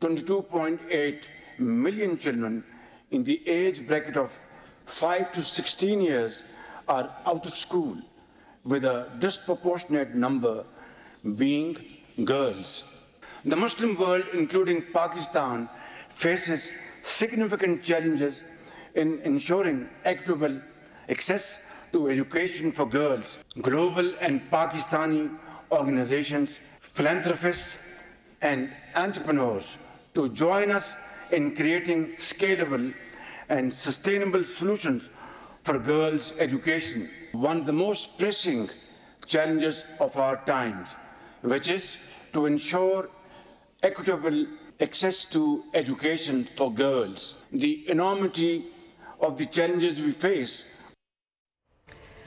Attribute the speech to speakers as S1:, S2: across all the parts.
S1: 22.8 million children in the age bracket of 5 to 16 years are out of school, with a disproportionate number being girls. The Muslim world, including Pakistan, faces significant challenges in ensuring equitable access to education for girls. Global and Pakistani organizations, philanthropists, and entrepreneurs to join us in creating scalable and sustainable solutions for girls' education. One of the most pressing challenges of our times, which is to ensure equitable access to education for girls. The enormity of the challenges we face.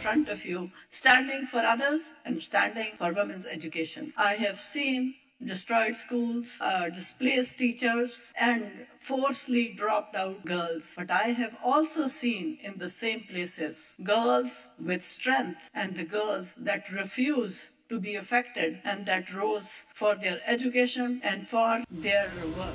S2: Front of you, standing for others and standing for women's education. I have seen destroyed schools, displaced teachers, and forcibly dropped out girls. But I have also seen in the same places girls with strength and the girls that refuse to be affected and that rose for their education and for their work.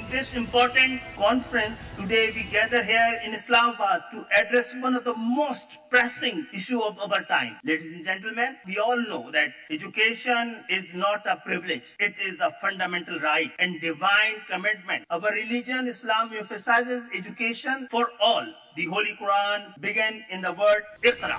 S3: In this important conference today we gather here in Islamabad to address one of the most pressing issue of our time. Ladies and gentlemen, we all know that education is not a privilege, it is a fundamental right and divine commitment. Our religion, Islam, emphasizes education for all. The Holy Quran began in the word Iqra.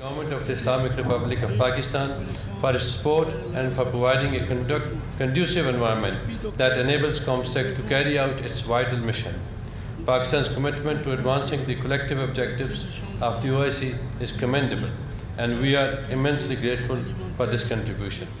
S4: Government of the Islamic Republic of Pakistan for its support and for providing a conducive environment that enables COMSEC to carry out its vital mission. Pakistan's commitment to advancing the collective objectives of the OIC is commendable, and we are immensely grateful for this contribution.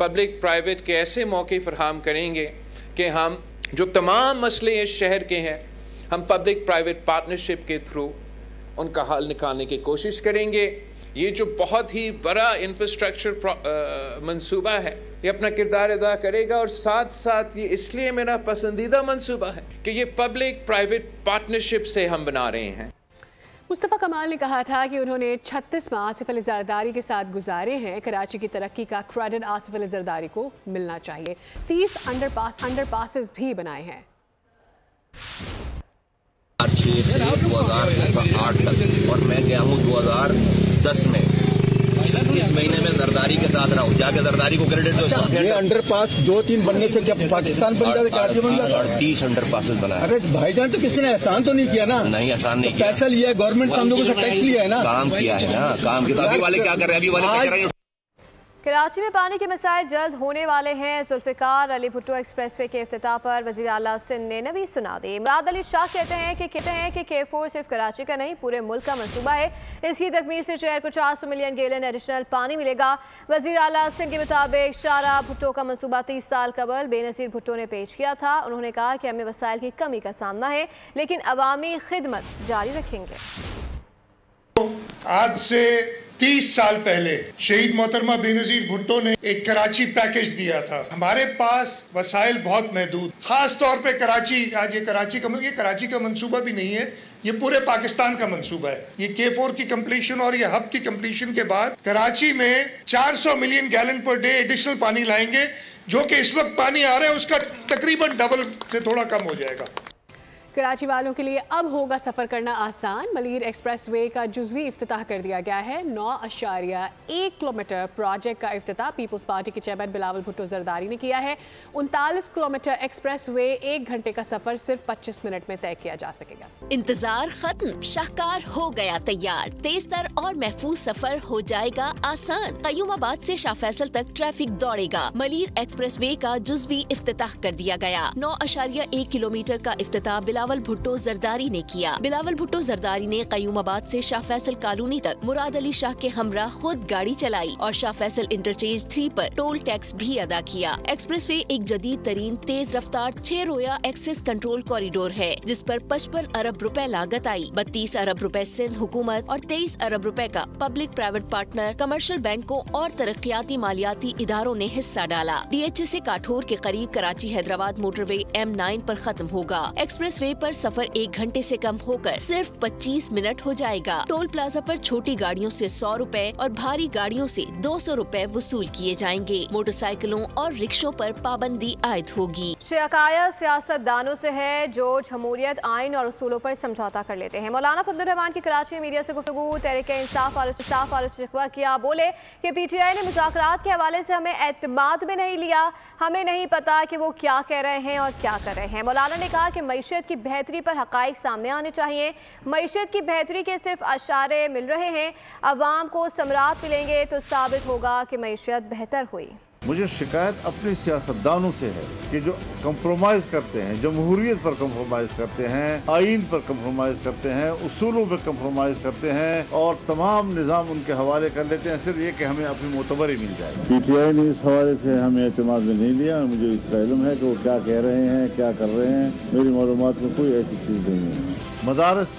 S5: Public private کے ایسے موقع فراہم کریں گے کہ ہم جو تمام مسئلے اس شہر کے ہیں ہم پبلک پرائیویٹ پارٹنرشپ کے تھرو ان کا حل نکالنے کی کوشش کریں گے. یہ جو بہت ہی بڑا انفراسٹرکچر منصوبہ ہے یہ اپنا کردار ادا کرے گا، اور ساتھ ساتھ یہ اس لیے میرا پسندیدہ منصوبہ ہے کہ یہ پبلک پرائیویٹ پارٹنرشپ سے ہم بنا رہے ہیں.
S6: مصطفیٰ کمال نے کہا تھا کہ انہوں نے 36 ماہ آصف علی زرداری کے ساتھ گزارے ہیں. کراچی کی ترقی کا کریڈٹ آصف علی زرداری کو ملنا چاہیے. 30 انڈر پاسز بھی بنائے ہیں.
S7: 2006 سے 2008 تک، اور میں گیا ہوں 2010 میں. اس مہینے میں زرداری کے ساتھ رہا ہوں. جا کے زرداری کو کریڈٹ دو.
S8: یہ انڈر پاس 2-3 بننے سے کیا پاکستان بن جاتا ہے؟ کراچی بن جاتا ہے.
S7: 30 انڈر پاسز بنائے.
S8: ارے بھائی جان، تو کسی نے احسان تو نہیں کیا نا؟
S7: نہیں، احسان نہیں کیا.
S8: پیسہ لیا ہے گورنمنٹ سے، ہم لوگوں سے ٹیکس لیا ہے نا.
S7: کام کیا ہے نا. کام کے ابھی والے کیا کر رہے ہیں؟ ابھی والے کر رہے ہیں.
S9: کراچی میں پانی کے مسائل جلد ہونے والے ہیں. ذوالفقار علی بھٹو ایکسپریس وے کے افتتاح پر وزیر اعلیٰ سندھ نے نوید سنا دی. مراد علی شاہ کہتے ہیں کہ K4 صرف کراچی کا نہیں پورے ملک کا منصوبہ ہے. اس کی تکمیل سے شہر کو 400 ملین گیلن ایڈیشنل پانی ملے گا. وزیر اعلیٰ سندھ کے مطابق شارہ بھٹو کا منصوبہ 30 سال قبل بے نظیر بھٹو نے پیش کیا تھا. انہوں نے کہا کہ ہمیں وسائل کی کمی کا سامنا ہے لیکن عوامی خدمت جاری رکھیں گے.
S10: آج سے 30 سال پہلے شہید محترمہ بے نظیر بھٹو نے ایک کراچی پیکج دیا تھا. ہمارے پاس وسائل بہت محدود، خاص طور پہ کراچی. آج یہ کراچی کا منصوبہ بھی نہیں ہے، یہ پورے پاکستان کا منصوبہ ہے. یہ K4 کی کمپلیشن اور یہ ہب کی کمپلیشن کے بعد کراچی میں 400 million gallon per day additional پانی لائیں گے، جو کہ اس وقت پانی آ رہا ہے اس کا تقریباً ڈبل سے تھوڑا کم ہو جائے گا.
S6: کراچی والوں کے لیے اب ہوگا سفر کرنا آسان. ملیر ایکسپریس وے کا جزوی افتتاح کر دیا گیا ہے. 9.1 کلومیٹر پروجیکٹ کا افتتاح پیپلز پارٹی کے چیئرمین بلاول بھٹو زرداری نے کیا ہے. 39 کلومیٹر ایکسپریس وے 1 گھنٹے کا سفر صرف 25 منٹ میں طے کیا جا سکے گا.
S11: انتظار ختم، شاہکار ہو گیا تیار. تیز تر اور محفوظ سفر ہو جائے گا آسان. قیوم آباد سے شاہ فیصل تک ٹریفک دوڑے گا. ملیر ایکسپریس وے کا جزوی افتتاح کر دیا گیا. 9.1 کلومیٹر کا افتتاح بلاول بھٹو زرداری نے کیا. بلاول بھٹو زرداری نے قیوم آباد سے شاہ فیصل کالونی تک مراد علی شاہ کے ہمراہ خود گاڑی چلائی اور شاہ فیصل انٹرچینج 3 پر ٹول ٹیکس بھی ادا کیا. ایکسپریس وے ایک جدید ترین تیز رفتار 6 رویا ایکسس کنٹرول کوریڈور ہے جس پر 55 ارب روپے لاگت آئی. 32 ارب روپے سندھ حکومت اور 23 ارب روپے کا پبلک پرائیویٹ پارٹنر کمرشل بینکوں اور ترقیاتی مالیاتی اداروں نے حصہ ڈالا. DHA سے کاٹھور کے قریب کراچی حیدرآباد موٹر وے M9 پر ختم ہوگا. ایکسپریس وے پر سفر 1 گھنٹے سے کم ہو کر صرف 25 منٹ ہو جائے گا. ٹول پلازا پر چھوٹی گاڑیوں سے 100 روپے اور بھاری گاڑیوں سے 200 روپے وصول کیے جائیں گے. موٹر سائیکلوں اور رکشوں پر پابندی عائد ہوگی.
S9: شکایت سیاست دانوں سے ہے جو جمہوریت آئین اور اصولوں پر سمجھوتا کر لیتے ہیں. مولانا فضل الرحمان کی کراچی میں میڈیا سے گفتگو. تحریک انصاف اور شکوہ کیا. بولے کہ PTI نے مذاکرات کے حوالے سے ہمیں اعتماد میں نہیں لیا. ہمیں نہیں پتا کہ وہ کیا کہہ رہے ہیں اور کیا کر رہے ہیں. مولانا نے کہا کہ معیشت کی بہتری پر حقائق سامنے آنے چاہیے. معیشت کی بہتری کے صرف اشارے مل رہے ہیں. عوام کو ثمرات ملیں گے تو ثابت ہوگا کہ معیشت بہتر ہوئی.
S12: مجھے شکایت اپنے سیاستدانوں سے ہے کہ جو کمپرومائز کرتے ہیں، جمہوریت پر کمپرومائز کرتے ہیں، آئین پر کمپرومائز کرتے ہیں، اصولوں پر کمپرومائز کرتے ہیں اور تمام نظام ان کے حوالے کر لیتے ہیں صرف یہ کہ ہمیں اپنی معتبری مل جائے. PTI نے اس حوالے سے ہمیں اعتماد میں نہیں لیا. مجھے اس کا علم ہے کہ وہ کیا کہہ رہے ہیں، کیا کر رہے ہیں. میری معلومات میں کوئی ایسی چیز نہیں ہے. مدارس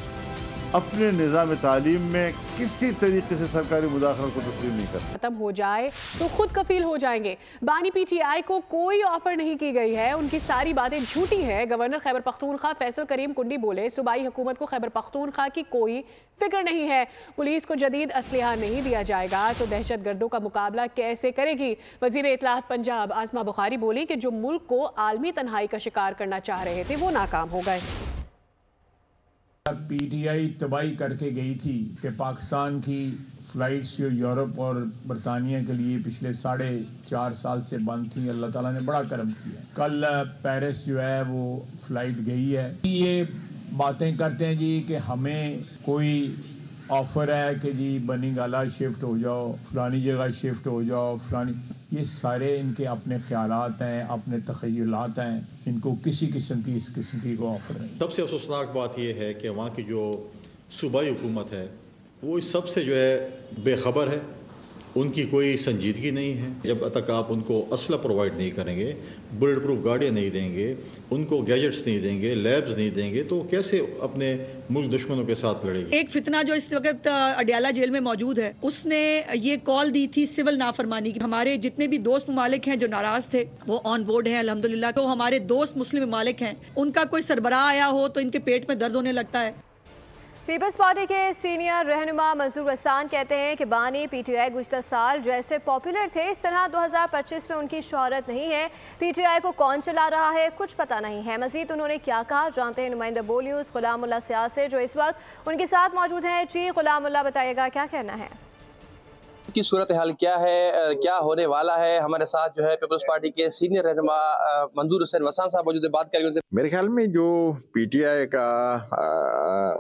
S12: اپنے نظام تعلیم میں کسی طریقے سے سرکاری مداخلت کو تسلیم نہیں کرتے.
S6: ختم ہو جائے تو خود کفیل ہو جائیں گے. بانی PTI کو کوئی آفر نہیں کی گئی ہے. ان کی ساری باتیں جھوٹی ہیں. گورنر خیبر پختونخوا فیصل کریم کنڈی بولے صوبائی حکومت کو خیبر پختونخوا کی کوئی فکر نہیں ہے. پولیس کو جدید اسلحہ نہیں دیا جائے گا تو دہشت گردوں کا مقابلہ کیسے کرے گی. وزیر اطلاعات پنجاب آزما بخاری بولی کہ جو ملک کو عالمی تنہائی کا شکار کرنا چاہ رہے تھے وہ ناکام ہو گئے.
S13: PTI تباہی کر کے گئی تھی کہ پاکستان کی فلائٹس جو یورپ اور برطانیہ کے لیے پچھلے 4.5 سال سے بند تھیں. اللہ تعالیٰ نے بڑا کرم کیا. کل پیرس جو ہے وہ فلائٹ گئی ہے. یہ باتیں کرتے ہیں جی کہ ہمیں کوئی آفر ہے کہ جی بنی گالا شفٹ ہو جاؤ، فلانی جگہ شفٹ ہو جاؤ، فلانی. یہ سارے ان کے اپنے خیالات ہیں، اپنے تخیلات ہیں. ان کو کسی قسم کی اس قسم کی کوئی آفر نہیں.
S14: سب سے افسوسناک بات یہ ہے کہ وہاں کی جو صوبائی حکومت ہے وہ اس سب سے جو ہے بے خبر ہے ان کی کوئی سنجیدگی نہیں ہے. جب تک آپ ان کو اسلحہ پرووائڈ نہیں کریں گے، بلٹ پروف گاڑیاں نہیں دیں گے، ان کو گیجٹس نہیں دیں گے، لیبز نہیں دیں گے، تو کیسے اپنے ملک دشمنوں کے ساتھ لڑے گی؟
S15: ایک فتنہ جو اس وقت اڈیالہ جیل میں موجود ہے، اس نے یہ کال دی تھی سول نافرمانی کی. ہمارے جتنے بھی دوست ممالک ہیں جو ناراض تھے وہ آن بورڈ ہیں الحمدللہ. تو ہمارے دوست مسلم ممالک ہیں، ان کا کوئی سربراہ آیا ہو تو ان کے پیٹ میں درد ہونے لگتا ہے.
S9: پیپلز پارٹی کے سینئر رہنما منظور حسان کہتے ہیں کہ بانی پی ٹی آئی گزشتہ سال جیسے پاپولر تھے اس طرح 2025 میں ان کی شہرت نہیں ہے. پی ٹی آئی کو کون چلا رہا ہے کچھ پتہ نہیں ہے. مزید انہوں نے کیا کہا جانتے ہیں نمائندہ بول نیوز غلام اللہ سیاح سے جو اس وقت ان کے ساتھ موجود ہیں. جی غلام اللہ، بتائیے گا کیا کہنا ہے
S16: کی صورتحال کیا ہے، کیا ہونے والا ہے؟ ہمارے ساتھ جو ہے پیپلز پارٹی کے سینئر رہنما منظور حسین وسان صاحب موجود ہیں، بات کریں گے.
S17: میرے خیال میں جو پی ٹی آئی کا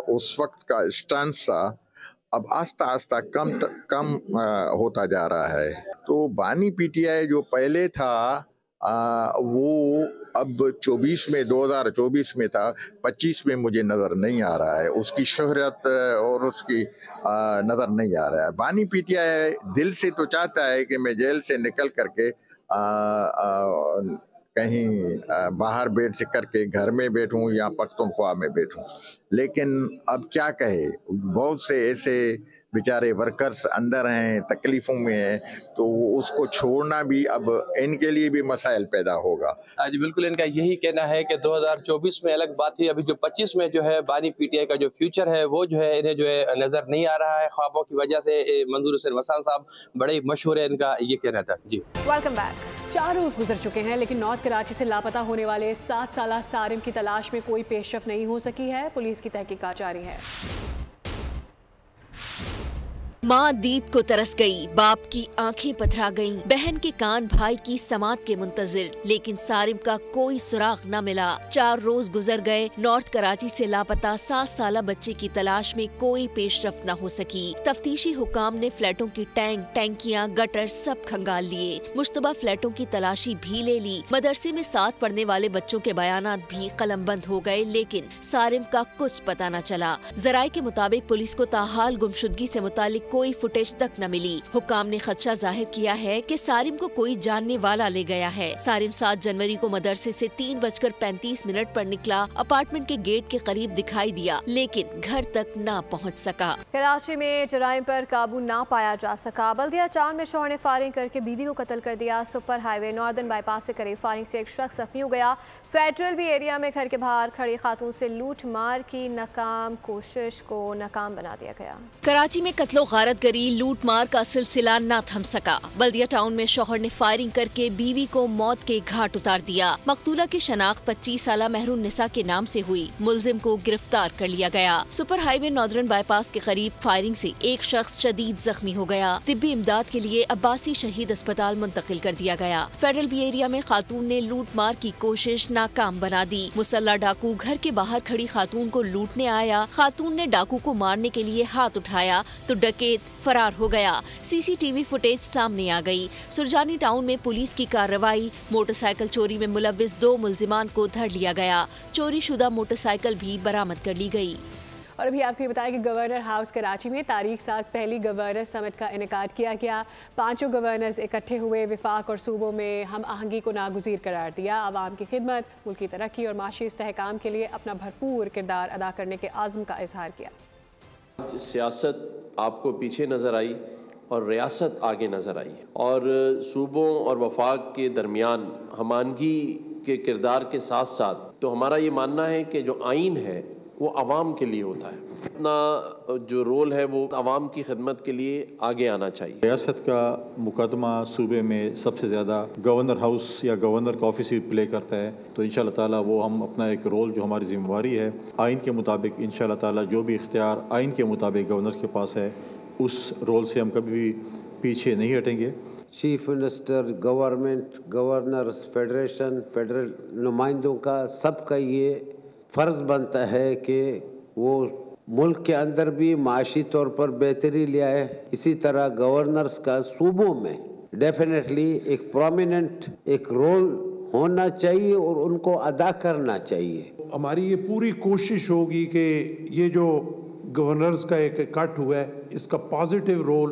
S17: اس وقت کا اسٹانس تھا اب آہستہ آہستہ کم ہوتا جا رہا ہے. تو بانی پی ٹی آئی جو پہلے تھا وہ اب 2024 میں تھا، 25 میں مجھے نظر نہیں آ رہا ہے. اس کی شہرت اور اس کی نظر نہیں آ رہا ہے. بانی پی ٹی آئی دل سے تو چاہتا ہے کہ میں جیل سے نکل کر کے کہیں باہر بیٹھ کر کے گھر میں بیٹھوں یا پختونخوا میں بیٹھوں، لیکن اب کیا کہے، بہت سے ایسے بیچارے ورکرز اندر ہیں، تکلیفوں میں ہیں، تو اس کو چھوڑنا بھی اب ان کے لیے بھی مسائل پیدا ہوگا.
S16: جی بالکل، ان کا یہی کہنا ہے کہ 2024 میں الگ بات تھی، ابھی جو 25 میں جو ہے بانی پی ٹی آئی کا جو فیوچر ہے وہ جو ہے انہیں جو ہے نظر نہیں آ رہا ہے خوابوں کی وجہ سے. منظور حسین وسان صاحب بڑے مشہور ہیں، ان کا یہ کہنا تھا. جی
S9: ویلکم بیک.
S6: 4 روز گزر چکے ہیں لیکن نارتھ کراچی سے لاپتہ ہونے والے 7 سالہ سارم کی تلاش میں کوئی پیش رفت نہیں ہو سکی ہے. پولیس کی تحقیقات جاری ہے.
S11: ماں دید کو ترس گئی، باپ کی آنکھیں پتھرا گئیں، بہن کے کان بھائی کی سماعت کے منتظر، لیکن سارم کا کوئی سراغ نہ ملا. 4 روز گزر گئے، نارتھ کراچی سے لاپتہ 7 سالہ بچے کی تلاش میں کوئی پیش رفت نہ ہو سکی. تفتیشی حکام نے فلیٹوں کی ٹینکیاں، گٹر سب کھنگال لیے. مشتبہ فلیٹوں کی تلاشی بھی لے لی. مدرسے میں ساتھ پڑھنے والے بچوں کے بیانات بھی قلم بند ہو گئے، لیکن سارم کا کچھ پتہ نہ چلا. ذرائع کے مطابق پولیس کو تاحال گمشدگی سے متعلق کوئی فوٹیج تک نہ ملی. حکام نے خدشہ ظاہر کیا ہے کہ سارم کو کوئی جاننے والا لے گیا ہے. سارم 7 جنوری کو مدرسے سے 3:35 پر نکلا، اپارٹمنٹ کے گیٹ کے قریب دکھائی دیا لیکن گھر تک نہ پہنچ سکا.
S9: کراچی میں جرائم پر قابو نہ پایا جا سکا. بلدیہ ٹاؤن میں شوہر نے فائرنگ کر کے بیوی کو قتل کر دیا. Super highway northern bypass سے قریب فائرنگ سے ایک شخص زخمی ہو گیا. فیڈرل بھی ایریا میں گھر کے باہر کھڑی خاتون سے لوٹ مار کی ناکام کوشش کو ناکام بنا دیا گیا.
S11: کراچی میں قتل و غارت گری لوٹ مار کا سلسلہ نہ تھم سکا. بلدیہ ٹاؤن میں شوہر نے فائرنگ کر کے بیوی کو موت کے گھاٹ اتار دیا. مقتولہ کی شناخت 25 سالہ مہر النساء کے نام سے ہوئی. ملزم کو گرفتار کر لیا گیا. Super highway northern bypass کے قریب فائرنگ سے ایک شخص شدید زخمی ہو گیا. طبی امداد کے لیے عباسی شہید اسپتال منتقل کر دیا گیا. فیڈرل بی ایریا میں خاتون نے لوٹ مار کی کوشش ناکام بنا دی. مسلح ڈاکو گھر کے باہر کھڑی خاتون کو لوٹنے آیا. خاتون نے ڈاکو کو مارنے کے لیے ہاتھ اٹھایا تو ڈکیت فرار ہو گیا. سی سی ٹی وی فوٹیج سامنے آ گئی. سرجانی ٹاؤن میں پولیس کی کارروائی. موٹر سائیکل چوری میں ملوث 2 ملزمان کو دھر لیا گیا. چوری شدہ موٹر سائیکل بھی برآمد کر لی گئی.
S6: اور ابھی آپ کو یہ بتائیں کہ گورنر ہاؤس کراچی میں تاریخ ساز پہلی گورنر سمٹ کا انعقاد کیا گیا. 5 گورنرز اکٹھے ہوئے. وفاق اور صوبوں میں ہم آہنگی کو ناگزیر قرار دیا. عوام کی خدمت، ملکی ترقی اور معاشی استحکام کے لیے اپنا بھرپور کردار ادا کرنے کے عزم کا اظہار کیا.
S18: سیاست آپ کو پیچھے نظر آئی اور ریاست آگے نظر آئی، اور صوبوں اور وفاق کے درمیان ہم آہنگی کے کردار کے ساتھ ساتھ تو ہمارا یہ ماننا ہے کہ جو آئین ہے وہ عوام کے لیے ہوتا ہے. اپنا جو رول ہے وہ عوام کی خدمت کے لیے آگے آنا چاہیے.
S14: ریاست کا مقدمہ صوبے میں سب سے زیادہ گورنر ہاؤس یا گورنر کا آفس ہی پلے کرتا ہے، تو انشاءاللہ تعالیٰ وہ ہم اپنا ایک رول جو ہماری ذمہ داری ہے آئین کے مطابق انشاءاللہ تعالیٰ جو بھی اختیار آئین کے مطابق گورنر کے پاس ہے اس رول سے ہم کبھی بھی پیچھے نہیں ہٹیں گے.
S19: Chief minister, government, governors, federation, federal نمائندوں کا سب کا یہ فرض بنتا ہے کہ وہ ملک کے اندر بھی معاشی طور پر بہتری لے آئے. اسی طرح گورنرز کا صوبوں میں ڈیفینیٹلی ایک پرومیننٹ ایک رول ہونا چاہیے اور ان کو ادا کرنا چاہیے.
S20: ہماری یہ پوری کوشش ہوگی کہ یہ جو گورنرز کا ایک کٹ ہوا ہے اس کا پازیٹیو رول